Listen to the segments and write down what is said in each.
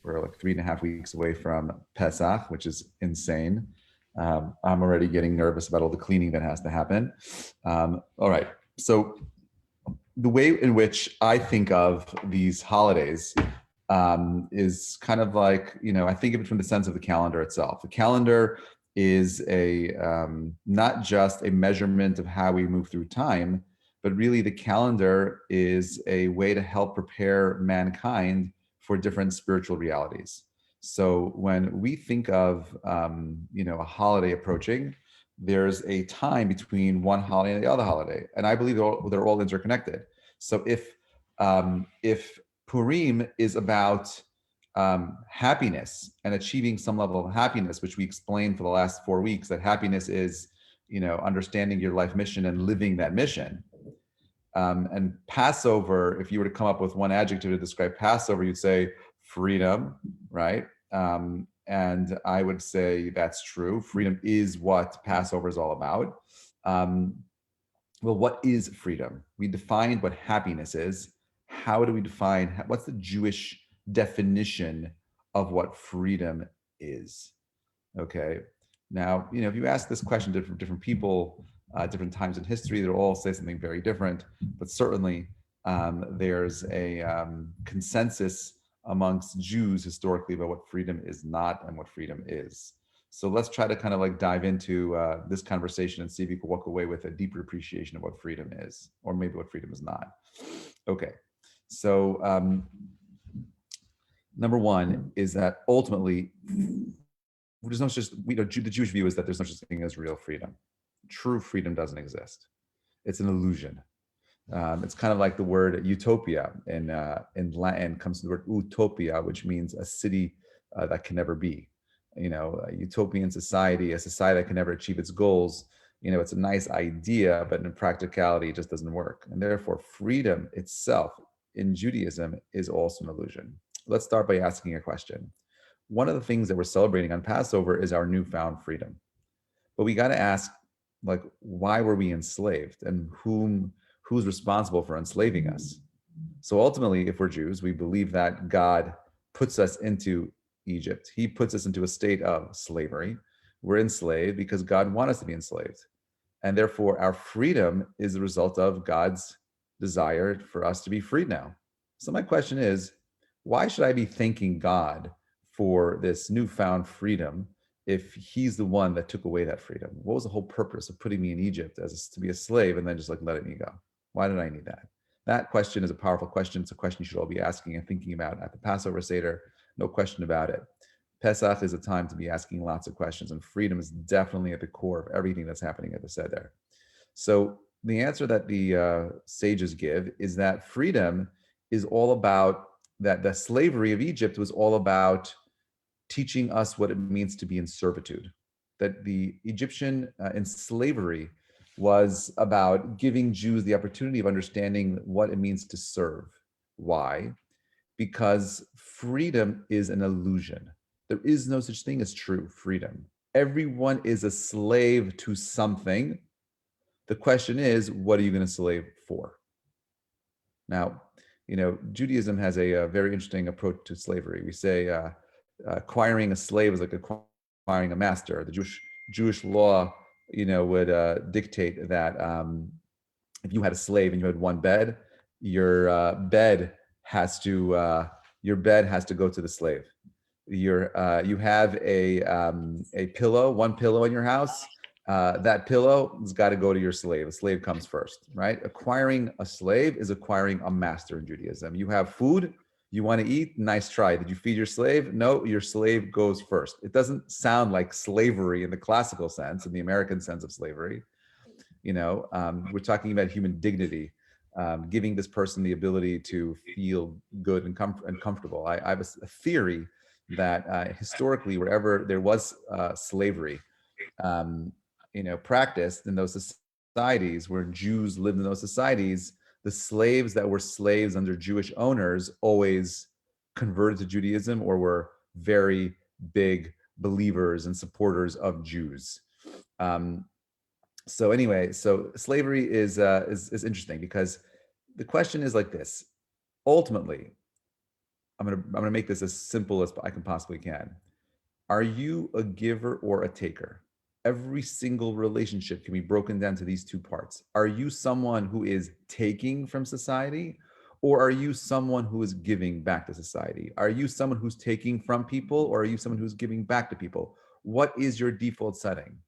We're like 3.5 weeks away from Pesach, which is insane. I'm already getting nervous about all the cleaning that has to happen. All right. So the way in which I think of these holidays is kind of like, I think of it from the sense of the calendar itself. The calendar is not just a measurement of how we move through time, but really the calendar is a way to help prepare mankind for different spiritual realities. So when we think of, a holiday approaching, there's a time between one holiday and the other holiday, and I believe they're all interconnected. So if Purim is about happiness and achieving some level of happiness, which we explained for the last 4 weeks, that happiness is, understanding your life mission and living that mission. And Passover, if you were to come up with one adjective to describe Passover, you'd say freedom, right? And I would say that's true. Freedom is what Passover is all about. Well, what is freedom? We defined what happiness is. How do we define, what's the Jewish definition of what freedom is? Okay. Now, if you ask this question to different people, different times in history, they'll all say something very different, but certainly there's a consensus amongst Jews historically about what freedom is not and what freedom is. So let's try to kind of like dive into this conversation and see if you can walk away with a deeper appreciation of what freedom is, or maybe what freedom is not. Okay, so number one is that ultimately, there's no such, the Jewish view is that there's no such thing as real freedom. True freedom doesn't exist. It's an illusion. It's kind of like the word utopia in Latin comes from the word utopia, which means a city that can never be. A utopian society, a society that can never achieve its goals. It's a nice idea, but in practicality, it just doesn't work. And therefore, freedom itself in Judaism is also an illusion. Let's start by asking a question. One of the things that we're celebrating on Passover is our newfound freedom. But we got to ask, like, why were we enslaved, and who's responsible for enslaving us? So ultimately, if we're Jews, we believe that God puts us into Egypt. He puts us into a state of slavery. We're enslaved because God wants us to be enslaved. And therefore, our freedom is the result of God's desire for us to be freed now. So my question is, why should I be thanking God for this newfound freedom if he's the one that took away that freedom? What was the whole purpose of putting me in Egypt to be a slave and then just like letting me go? Why did I need that? That question is a powerful question. It's a question you should all be asking and thinking about at the Passover Seder. No question about it. Pesach is a time to be asking lots of questions, and freedom is definitely at the core of everything that's happening at the Seder. So the answer that the sages give is that freedom is all about, that the slavery of Egypt was all about teaching us what it means to be in servitude. That the Egyptian in slavery was about giving Jews the opportunity of understanding what it means to serve. Why? Because freedom is an illusion. There is no such thing as true freedom. Everyone is a slave to something. The question is, what are you going to slave for? Now, Judaism has a very interesting approach to slavery. We say acquiring a slave is like acquiring a master. The Jewish law, would dictate that if you had a slave and you had one bed, your bed has to go to the slave. You have a pillow, one pillow in your house. That pillow has got to go to your slave. The slave comes first, right? Acquiring a slave is acquiring a master in Judaism. You have food, you want to eat, nice try. Did you feed your slave? No, your slave goes first. It doesn't sound like slavery in the classical sense, in the American sense of slavery. We're talking about human dignity, giving this person the ability to feel good and comfortable. I have a theory that historically, wherever there was slavery, practiced in those societies where Jews lived in those societies, the slaves that were slaves under Jewish owners always converted to Judaism or were very big believers and supporters of Jews. So slavery is interesting because the question is like this. Ultimately, I'm gonna make this as simple as I can possibly can. Are you a giver or a taker? Every single relationship can be broken down to these two parts. Are you someone who is taking from society, or are you someone who is giving back to society? Are you someone who's taking from people, or are you someone who's giving back to people? What is your default setting?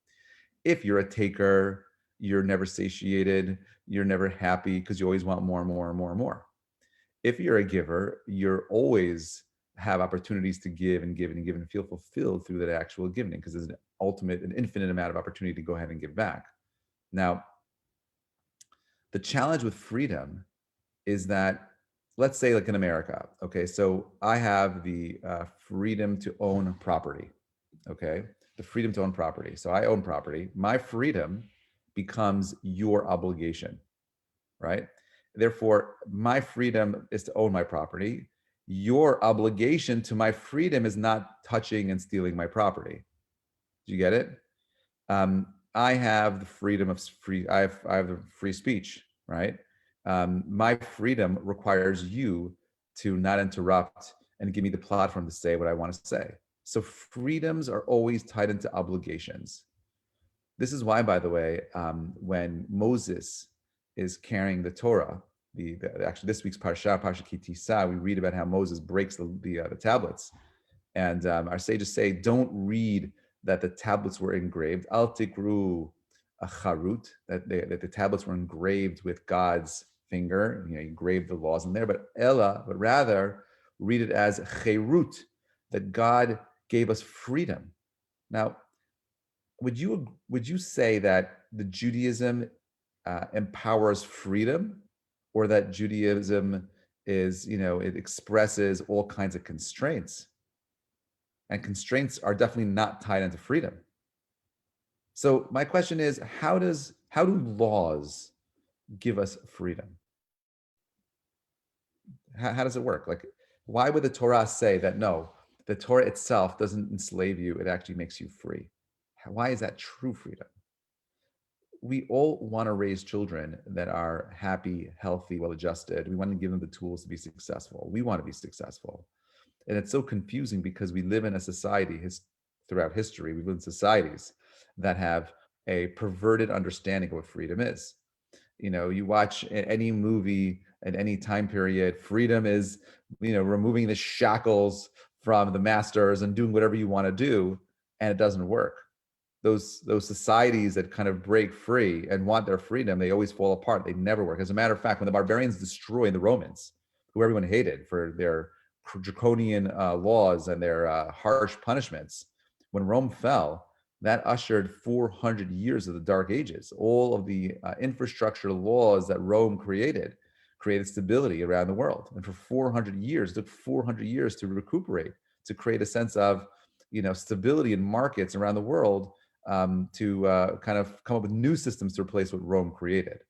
If you're a taker, you're never satiated, you're never happy because you always want more and more and more and more. If you're a giver, you're always have opportunities to give and give and give and feel fulfilled through that actual giving, because there's an infinite amount of opportunity to go ahead and give back. Now, the challenge with freedom is that, let's say like in America, okay, so I have the freedom to own property, okay, the freedom to own property. So I own property. My freedom becomes your obligation, right? Therefore, my freedom is to own my property. Your obligation to my freedom is not touching and stealing my property. Do you get it? I have the freedom of free. I have the free speech, right? My freedom requires you to not interrupt and give me the platform to say what I want to say. So freedoms are always tied into obligations. This is why, by the way, when Moses is carrying the Torah, actually this week's Parsha Ki Tisa, we read about how Moses breaks the tablets, and our sages say, don't read that the tablets were engraved. Al tikru a charut, that the tablets were engraved with God's finger. He engraved the laws in there, but rather read it as cherut, that God gave us freedom. Now, would you say that the Judaism empowers freedom, or that Judaism is, it expresses all kinds of constraints, and constraints are definitely not tied into freedom? So my question is, how do laws give us freedom? How does it work? Like, why would the Torah say that no, the Torah itself doesn't enslave you, it actually makes you free? Why is that true freedom? We all want to raise children that are happy, healthy, well-adjusted. We want to give them the tools to be successful. We want to be successful. And it's so confusing because we live in a society, throughout history, we live in societies that have a perverted understanding of what freedom is. You watch any movie at any time period, freedom is, removing the shackles from the masters and doing whatever you want to do, and it doesn't work. Those societies that kind of break free and want their freedom, they always fall apart. They never work. As a matter of fact, when the barbarians destroyed the Romans, who everyone hated for their draconian laws and their harsh punishments, when Rome fell, that ushered 400 years of the Dark Ages. All of the infrastructure laws that Rome created stability around the world. And for 400 years, it took 400 years to recuperate, to create a sense of, stability in markets around the world, to kind of come up with new systems to replace what Rome created.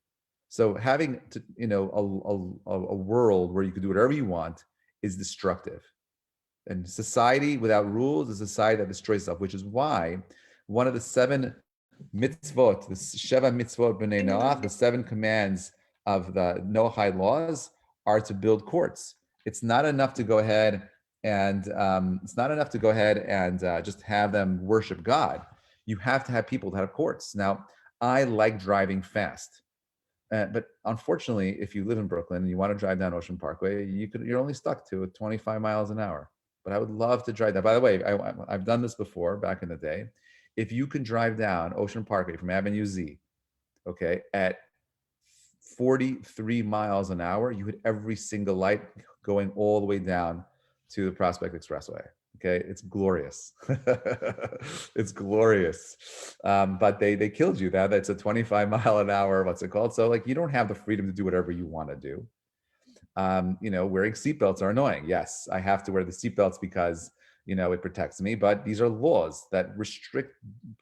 So having to, a world where you can do whatever you want is destructive. And society without rules is a society that destroys itself, which is why one of the 7 mitzvot, the Sheva mitzvot b'nei Noach, the 7 commands of the Noahide laws, are to build courts. It's not enough to go ahead and just have them worship God. You have to have people that have courts. Now, I like driving fast. But unfortunately, if you live in Brooklyn and you want to drive down Ocean Parkway, you're only stuck to 25 miles an hour. But I would love to drive that. By the way, I've done this before back in the day. If you can drive down Ocean Parkway from Avenue Z, okay, at 43 miles an hour, you hit every single light going all the way down to the Prospect Expressway. Okay, it's glorious. It's glorious. But they killed you. That's a 25 mile an hour, what's it called? So like, you don't have the freedom to do whatever you want to do. Wearing seatbelts are annoying. Yes, I have to wear the seatbelts because, it protects me, but these are laws that restrict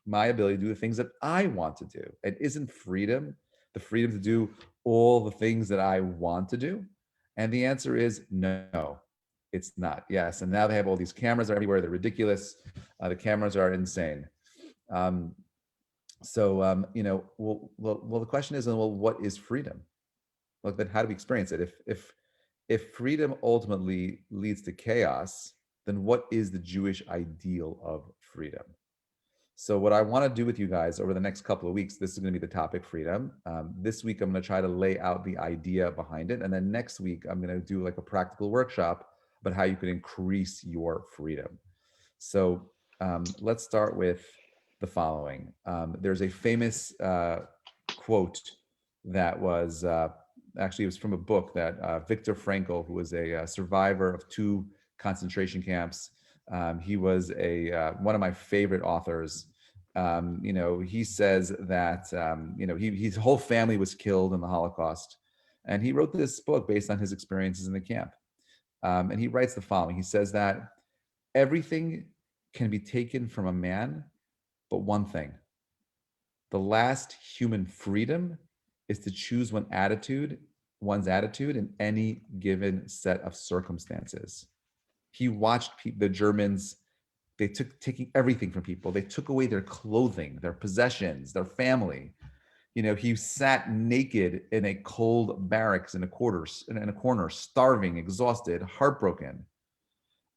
my ability to do the things that I want to do. And isn't freedom the freedom to do all the things that I want to do? And the answer is no. It's not. Yes, and now they have all these cameras everywhere. They're ridiculous. The cameras are insane. Well, the question is, well, what is freedom? Like, then how do we experience it? if freedom ultimately leads to chaos, then what is the Jewish ideal of freedom? So what I want to do with you guys over the next couple of weeks, this is going to be the topic, freedom. This week, I'm going to try to lay out the idea behind it. And then next week, I'm going to do like a practical workshop about how you can increase your freedom. So let's start with the following. There's a famous quote that was actually, it was from a book that Viktor Frankl, who was a survivor of 2 concentration camps. He was one of my favorite authors. He says that his whole family was killed in the Holocaust, and he wrote this book based on his experiences in the camp. And he writes the following. He says that everything can be taken from a man, but one thing: the last human freedom is to choose one's attitude in any given set of circumstances. He watched the Germans, they taking everything from people. They took away their clothing, their possessions, their family. He sat naked in a cold barracks in a corner, starving, exhausted, heartbroken.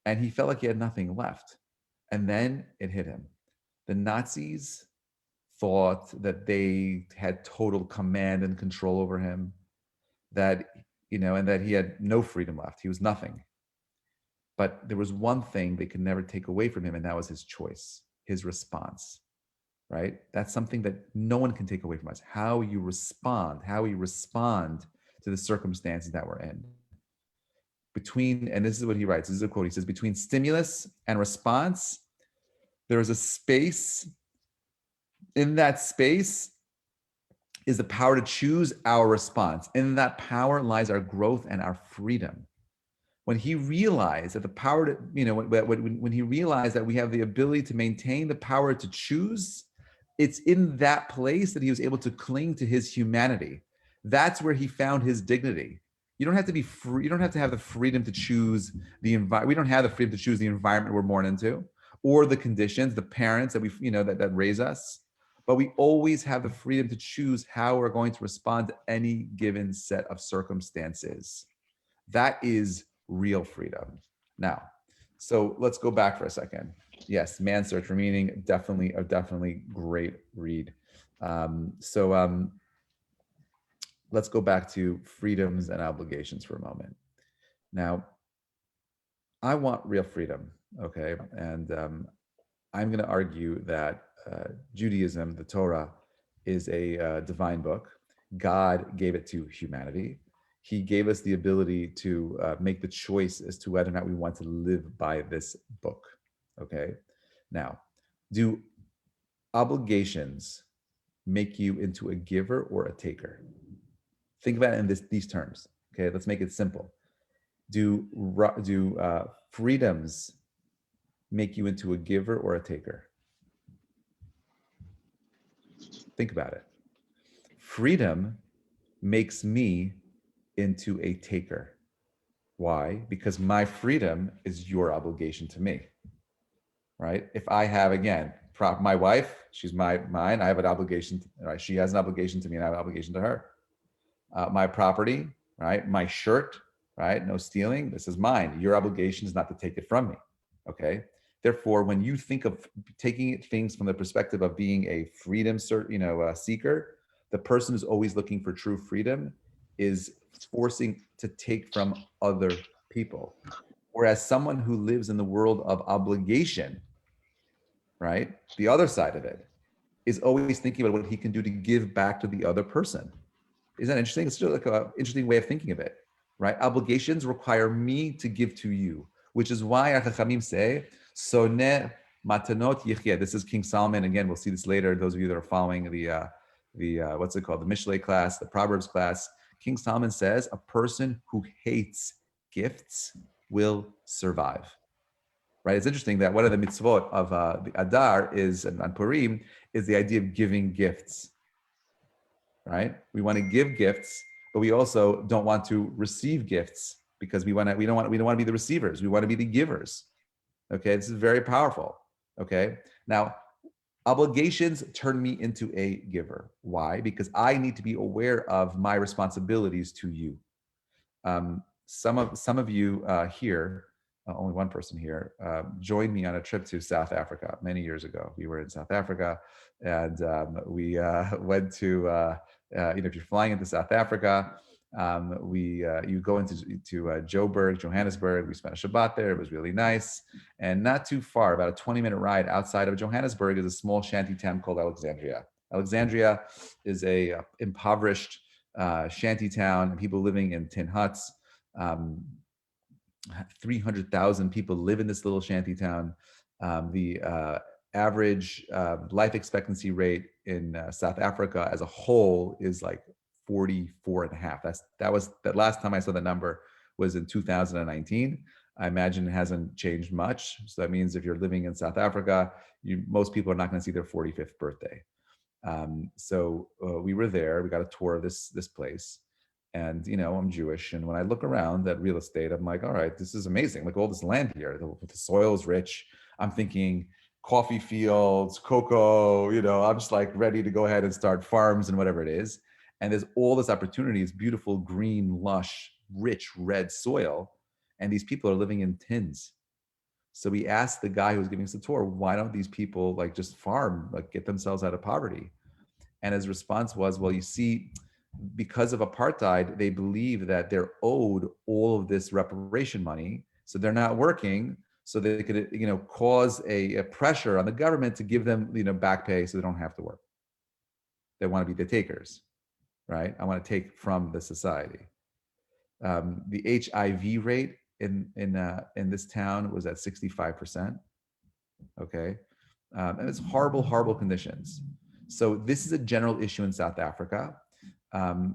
And he felt like he had nothing left. And then it hit him. The Nazis thought that they had total command and control over him, and that he had no freedom left. He was nothing. But there was one thing they could never take away from him, and that was his choice, his response, right? That's something that no one can take away from us. How you respond to the circumstances that we're in. And this is what he writes, this is a quote, he says, between stimulus and response, there is a space. In that space is the power to choose our response. In that power lies our growth and our freedom. When he realized that the power to, when he realized that we have the ability to maintain the power to choose, it's in that place that he was able to cling to his humanity. That's where he found his dignity. You don't have to be free. You don't have to have the freedom to choose the environment. We don't have the freedom to choose the environment we're born into, or the conditions, the parents that that raise us. But we always have the freedom to choose how we're going to respond to any given set of circumstances. That is real freedom. Now, so let's go back for a second. Yes, Man's Search for Meaning, definitely great read. Let's go back to freedoms and obligations for a moment. Now, I want real freedom, okay? And I'm going to argue that Judaism, the Torah, is a divine book. God gave it to humanity. He gave us the ability to make the choice as to whether or not we want to live by this book, okay? Now, do obligations make you into a giver or a taker? Think about it in these terms, okay? Let's make it simple. Do freedoms make you into a giver or a taker? Think about it. Freedom makes me into a taker. Why? Because my freedom is your obligation to me, right? If I have, again, my wife, she's mine, I have an obligation, right? She has an obligation to me and I have an obligation to her. My property, right? My shirt, right? No stealing, this is mine. Your obligation is not to take it from me, okay? Therefore, when you think of taking things from the perspective of being a freedom seeker, the person who's always looking for true freedom is forcing to take from other people. Whereas someone who lives in the world of obligation, right? The other side of it is always thinking about what he can do to give back to the other person. Isn't that interesting? It's just like an interesting way of thinking of it, right? Obligations require me to give to you, which is why our Chachamim say, Soneh matanot yichye. This is King Solomon. Again, we'll see this later. Those of you that are following the what's it called? The Mishlei class, the Proverbs class. King Solomon says, a person who hates gifts will survive. Right? It's interesting that one of the mitzvot of the Adar is, on Purim, is the idea of giving gifts. Right? We want to give gifts, but we also don't want to receive gifts because we don't want to be the receivers. We want to be the givers. Okay, this is very powerful. Okay, now obligations turn me into a giver. Why? Because I need to be aware of my responsibilities to you. some of you here, only one person here, joined me on a trip to South Africa many years ago. We were in South Africa, and we went to, if you're flying into South Africa, you go into Johannesburg. We spent a Shabbat there. It was really nice. And not too far, about a 20-minute ride outside of Johannesburg, is a small shanty town called Alexandria. Alexandria is a impoverished shanty town, and people living in tin huts. 300,000 people live in this little shanty town. The average life expectancy rate in South Africa as a whole is like 44 and a half. That last time I saw the number was in 2019. I imagine it hasn't changed much. So that means if you're living in South Africa, most people are not going to see their 45th birthday. So we were there. We got a tour of this place. And, I'm Jewish. And when I look around at real estate, I'm like, all right, this is amazing. Like all this land here, the soil is rich. I'm thinking coffee fields, cocoa, I'm just like ready to go ahead and start farms and whatever it is. And there's all this opportunity, it's beautiful, green, lush, rich, red soil. And these people are living in tins. So we asked the guy who was giving us the tour, why don't these people like just farm, like get themselves out of poverty? And his response was, well, you see, because of apartheid, they believe that they're owed all of this reparation money. So they're not working. So they could, cause a pressure on the government to give them, back pay so they don't have to work. They want to be the takers, right? I want to take from the society. The HIV rate in this town was at 65%. Okay. And it's horrible, horrible conditions. So this is a general issue in South Africa.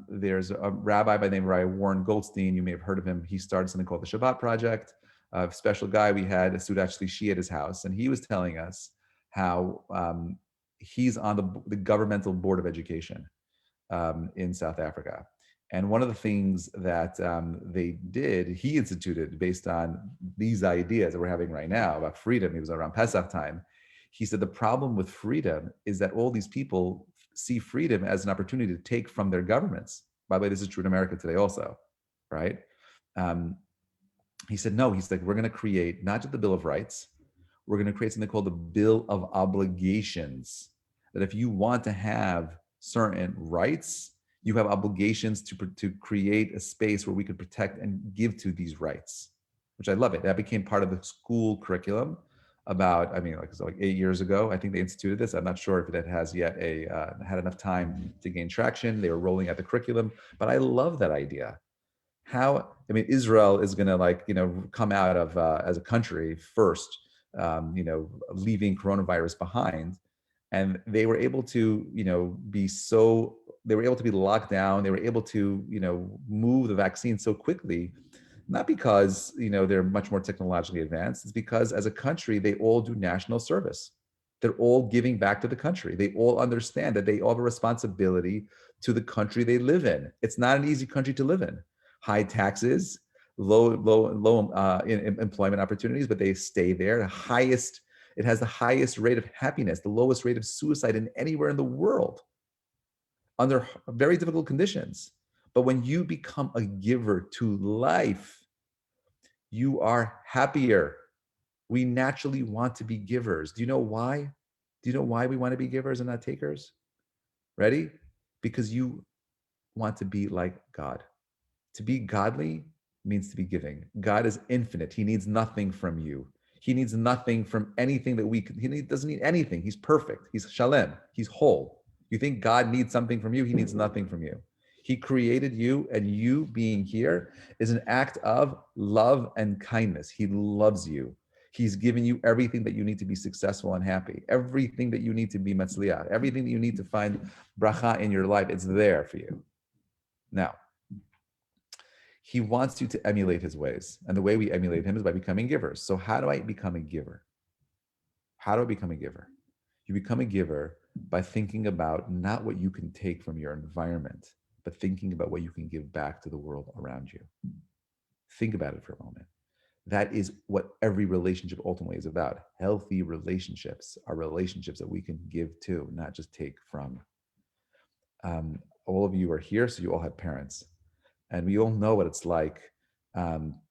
There's a rabbi by the name of Rabbi Warren Goldstein. You may have heard of him. He started something called the Shabbat Project. A special guy we had, a Sudat Shlishi, at his house, and he was telling us how he's on the governmental board of education in South Africa. And one of the things that he instituted based on these ideas that we're having right now about freedom. It was around Pesach time. He said the problem with freedom is that all these people see freedom as an opportunity to take from their governments. By the way, this is true in America today also, right? He said, no, he's like, we're going to create not just the Bill of Rights, we're going to create something called the Bill of Obligations. That if you want to have certain rights, you have obligations to create a space where we could protect and give to these rights, which I love it. That became part of the school curriculum about, like 8 years ago. I think they instituted this. I'm not sure if it has yet had enough time to gain traction. They were rolling out the curriculum, but I love that idea. Israel is going to come out of as a country first, leaving coronavirus behind, and they were able to, they were able to be locked down. They were able to, move the vaccine so quickly, not because, they're much more technologically advanced. It's because as a country, they all do national service. They're all giving back to the country. They all understand that they all have a responsibility to the country they live in. It's not an easy country to live in. High taxes, low employment opportunities, but they stay there. It has the highest rate of happiness, the lowest rate of suicide in anywhere in the world, under very difficult conditions. But when you become a giver to life, you are happier. We naturally want to be givers. Do you know why? Do you know why we want to be givers and not takers? Ready? Because you want to be like God. To be godly means to be giving. God is infinite. He needs nothing from you. He needs nothing from anything he doesn't need anything. He's perfect. He's shalem. He's whole. You think God needs something from you? He needs nothing from you. He created you, and you being here is an act of love and kindness. He loves you. He's given you everything that you need to be successful and happy, everything that you need to be matzliach, everything that you need to find bracha in your life. It's there for you. Now, he wants you to emulate his ways. And the way we emulate him is by becoming givers. So how do I become a giver? How do I become a giver? You become a giver by thinking about not what you can take from your environment, but thinking about what you can give back to the world around you. Think about it for a moment. That is what every relationship ultimately is about. Healthy relationships are relationships that we can give to, not just take from. All of you are here, so you all have parents. And we all know what it's like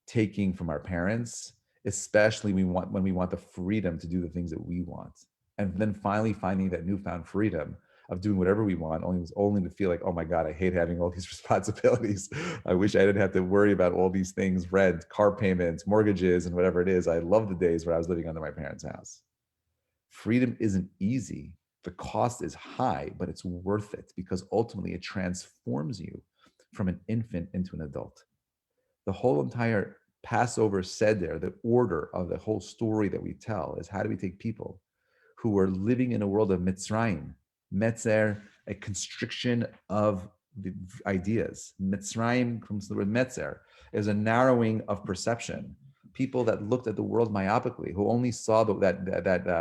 taking from our parents, especially when we want the freedom to do the things that we want. And then finally finding that newfound freedom of doing whatever we want, only to feel like, oh my God, I hate having all these responsibilities. I wish I didn't have to worry about all these things, rent, car payments, mortgages, and whatever it is. I love the days where I was living under my parents' house. Freedom isn't easy. The cost is high, but it's worth it because ultimately it transforms you from an infant into an adult. The whole entire Passover seder, the order of the whole story that we tell is how do we take people who were living in a world of Mitzrayim, Metzer, a constriction of the ideas. Mitzrayim comes from the word Metzer, is a narrowing of perception. People that looked at the world myopically, who only saw that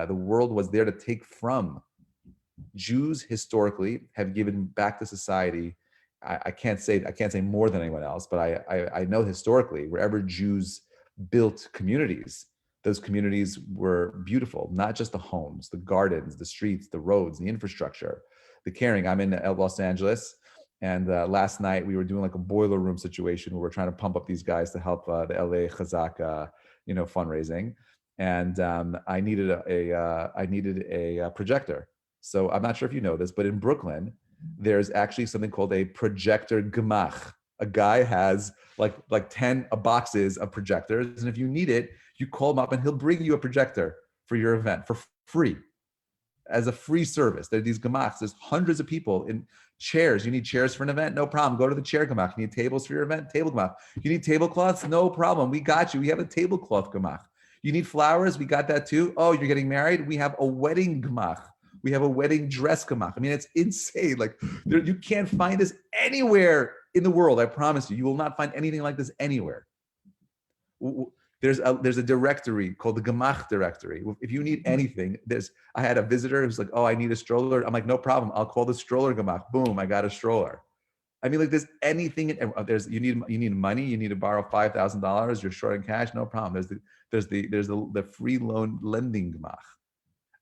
the world was there to take from. Jews historically have given back to society. I can't say more than anyone else, but I know historically wherever Jews built communities, those communities were beautiful. Not just the homes, the gardens, the streets, the roads, the infrastructure, the caring. I'm in Los Angeles, and last night we were doing like a boiler room situation where we're trying to pump up these guys to help the LA Chazak, fundraising, and I needed a projector. So I'm not sure if you know this, but in Brooklyn, there's actually something called a projector gemach. A guy has like 10 boxes of projectors, and if you need it, you call him up and he'll bring you a projector for your event for free, as a free service. There are these gemachs. There's hundreds of people in chairs. You need chairs for an event? No problem. Go to the chair gemach. You need tables for your event? Table gemach. You need tablecloths? No problem. We got you. We have a tablecloth gemach. You need flowers? We got that too. Oh, you're getting married? We have a wedding gemach. We have a wedding dress gemach. I mean, it's insane. Like you can't find this anywhere in the world. I promise you, you will not find anything like this anywhere. There's a directory called the gemach directory. If you need anything, I had a visitor who's like, oh, I need a stroller. I'm like, no problem. I'll call the stroller gemach. Boom, I got a stroller. I mean, like there's anything. You need money. You need to borrow $5,000. You're short on cash. No problem. There's the free loan lending gemach.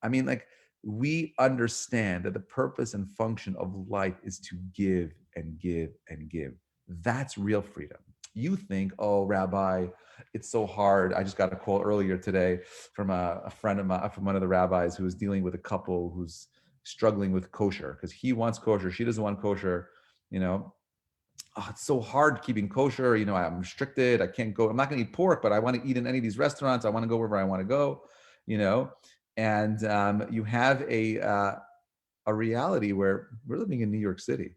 I mean, like, we understand that the purpose and function of life is to give and give and give. That's real freedom. You think, oh, Rabbi, it's so hard. I just got a call earlier today from a friend of mine, from one of the rabbis who is dealing with a couple who's struggling with kosher because he wants kosher. She doesn't want kosher. It's so hard keeping kosher. I'm restricted. I can't go. I'm not going to eat pork, but I want to eat in any of these restaurants. I want to go wherever I want to go, And you have a reality where we're living in New York City,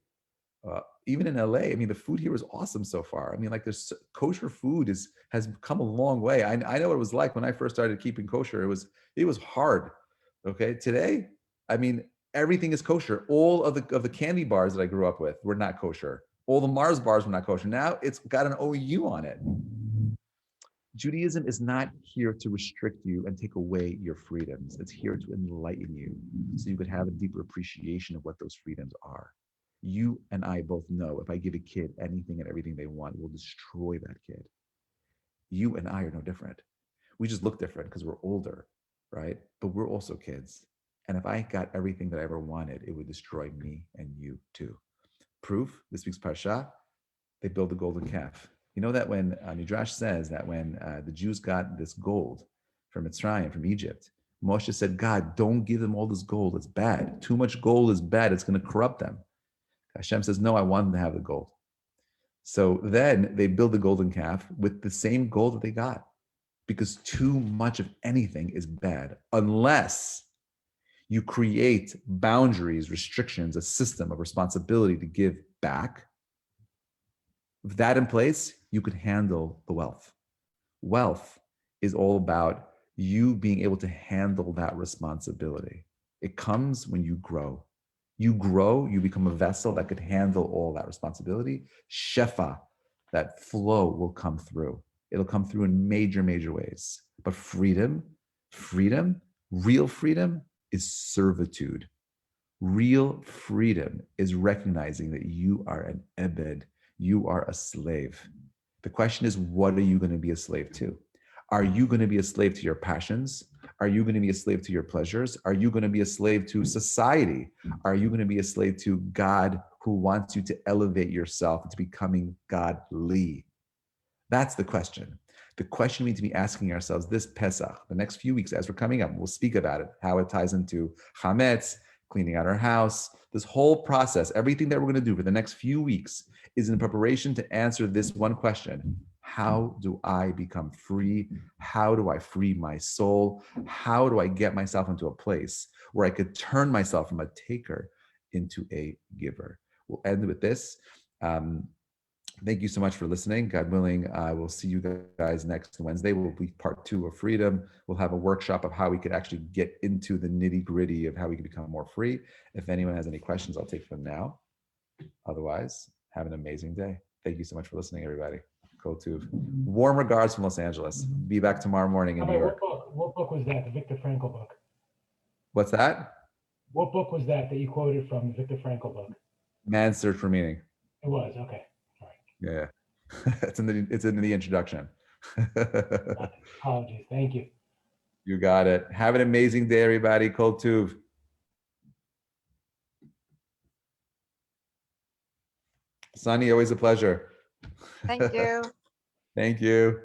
even in LA. I mean, the food here is awesome so far. I mean, like there's kosher food has come a long way. I know what it was like when I first started keeping kosher. It was hard. Okay, today, I mean, everything is kosher. All of the candy bars that I grew up with were not kosher. All the Mars bars were not kosher. Now it's got an OU on it. Judaism is not here to restrict you and take away your freedoms. It's here to enlighten you so you could have a deeper appreciation of what those freedoms are. You and I both know if I give a kid anything and everything they want, we'll destroy that kid. You and I are no different. We just look different because we're older, right? But we're also kids. And if I got everything that I ever wanted, it would destroy me and you too. Proof, this week's Parsha, they build the golden calf. You know that when Midrash says that when the Jews got this gold from Mitzrayim, from Egypt, Moshe said, God, don't give them all this gold. It's bad. Too much gold is bad. It's going to corrupt them. Hashem says, no, I want them to have the gold. So then they build the golden calf with the same gold that they got, because too much of anything is bad unless you create boundaries, restrictions, a system of responsibility to give back. With that in place, you could handle the wealth. Wealth is all about you being able to handle that responsibility. It comes when you grow. You grow, you become a vessel that could handle all that responsibility. Shefa, that flow will come through. It'll come through in major, major ways. But freedom, real freedom is servitude. Real freedom is recognizing that you are an ebed, you are a slave. The question is, what are you going to be a slave to? Are you going to be a slave to your passions? Are you going to be a slave to your pleasures? Are you going to be a slave to society? Are you going to be a slave to God, who wants you to elevate yourself into becoming godly? That's the question. The question we need to be asking ourselves this Pesach, the next few weeks as we're coming up, we'll speak about it, how it ties into chametz, cleaning out our house. This whole process, everything that we're going to do for the next few weeks is in preparation to answer this one question. How do I become free? How do I free my soul? How do I get myself into a place where I could turn myself from a taker into a giver? We'll end with this. Thank you so much for listening. God willing, I will see you guys next Wednesday. We'll be part 2 of freedom. We'll have a workshop of how we could actually get into the nitty gritty of how we can become more free. If anyone has any questions, I'll take them now. Otherwise, have an amazing day. Thank you so much for listening, everybody. Kol Tuv. Warm regards from Los Angeles. Be back tomorrow morning in New York. What book was that? The Viktor Frankl book? What's that? What book was that you quoted from, the Viktor Frankl book? Man's Search for Meaning. It was, okay. All right. Yeah. It's in the introduction. Apologies. Thank you. You got it. Have an amazing day, everybody. Kol Tuv. Sunny, always a pleasure. Thank you. Thank you.